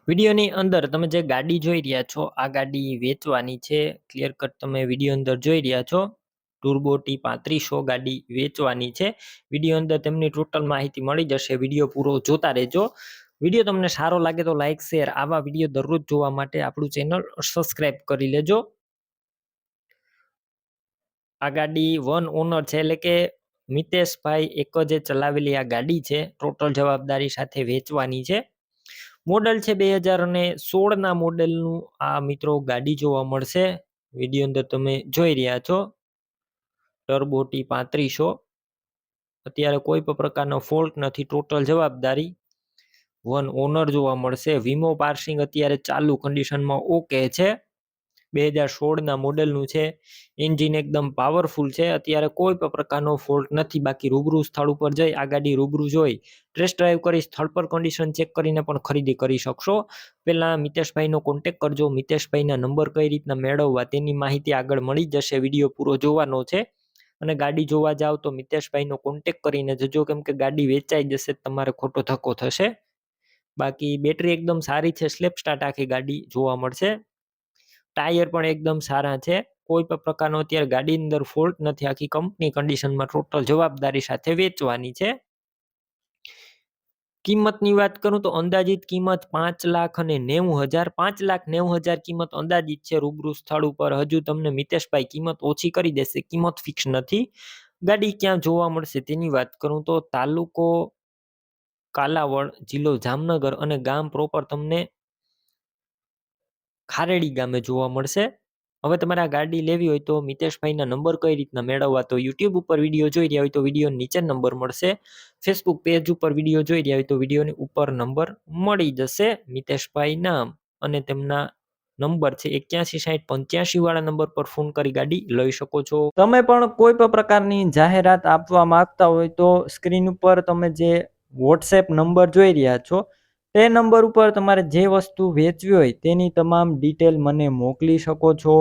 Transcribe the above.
વિડીયોની અંદર તમે જે ગાડી જોઈ રહ્યા છો આ ગાડી વેચવાની છે. ક્લિયર કટ તમે વિડીયો અંદર જોઈ રહ્યા છો. ટર્બો T3500 ગાડી વેચવાની છે. વિડીયો અંદર તેમની ટોટલ માહિતી મળી જશે. વિડીયો પૂરો જોતા રહેજો. વિડીયો તમને સારો લાગે તો લાઈક શેર આવા વિડીયો દરરોજ જોવા માટે આપણું ચેનલ સબસ્ક્રાઇબ કરી લેજો. આ ગાડી વન ઓનર છે, એટલે કે મિતેશભાઈ એક જ ચલાવેલી આ ગાડી છે. ટોટલ જવાબદારી સાથે વેચવાની છે. મોડલ છે 2016 ના મોડેલનું આ મિત્રો ગાડી જોવા મળશે. વિડીયો અંદર તમે જોઈ રહ્યા છો. ટર્બો T3500 અત્યારે કોઈ પણ પ્રકારનો ફોલ્ટ નથી. ટોટલ જવાબદારી વન ઓનર જોવા મળશે. વીમો પાર્સિંગ અત્યારે ચાલુ કન્ડિશનમાં ઓકે છે. 2016 ના મોડેલનું છે. એન્જિન એકદમ પાવરફુલ છે. અત્યારે કોઈ પણ પ્રકારનો ફોલ્ટ નથી. બાકી રૂબરૂ સ્થળ ઉપર જઈ આ ગાડી રૂબરૂ જોઈ ટેસ્ટ ડ્રાઈવ કરી સ્થળ પર કન્ડિશન ચેક કરીને પણ ખરીદી કરી શકશો. પહેલા મિતેશભાઈનો કોન્ટેક્ટ કરજો. મિતેશભાઈના નંબર કઈ રીતના મેળવવા તેની માહિતી આગળ મળી જશે. વિડીયો પૂરો જોવાનો છે. અને ગાડી જોવા જાવ તો મિતેશભાઈનો કોન્ટેક્ટ કરીને જજો, કેમ કે ગાડી વેચાઈ જશે તમારે ખોટો ધક્કો થશે. બાકી બેટરી એકદમ સારી છે. સ્લેપ સ્ટાર્ટ આખી ગાડી જોવા મળશે. ટાયર પણ એકદમ સારા છે. કોઈ પણ પ્રકારનો અત્યારે ગાડીની અંદર ફોલ્ટ નથી. આખી કંપની કન્ડિશનમાં ટોટલ જવાબદારી સાથે વેચવાની છે. કિંમતની વાત કરું તો અંદાજિત કિંમત 5,90,000 5,90,000 કિંમત અંદાજિત છે. રૂબરૂ સ્થળ ઉપર હજુ તમને મિતેશભાઈ કિંમત ઓછી કરી દેશે. કિંમત ફિક્સ નથી. ગાડી ક્યાં જોવા મળશે તેની વાત કરું તો તાલુકો કાલાવડ, જિલ્લો જામનગર અને ગામ પ્રોપર તમને ખારેડી ગામે જોવા મળશે. હવે તમારે આ ગાડી લેવી હોય તો મિતેશભાઈના નંબર કઈ રીતના મેળવવા, તો યુટ્યુબ ઉપર વિડીયો જોઈ રહ્યા હોય તો વિડીયો નીચે નંબર મળશે. ફેસબુક પેજ ઉપર વિડીયો જોઈ રહ્યા હોય તો વિડીયોની ઉપર નંબર મળી જશે. મિતેશભાઈ નામ અને તેમના નંબર છે 816085 વાળા નંબર પર ફોન કરી ગાડી લઈ શકો છો. તમે પણ કોઈ પણ પ્રકારની જાહેરાત આપવા માંગતા હોય તો સ્ક્રીન ઉપર તમે જે વોટ્સએપ નંબર જોઈ રહ્યા છો તે નંબર ઉપર તમારે જે વસ્તુ વેચવી હોય તેની તમામ ડિટેલ મને મોકલી શકો છો.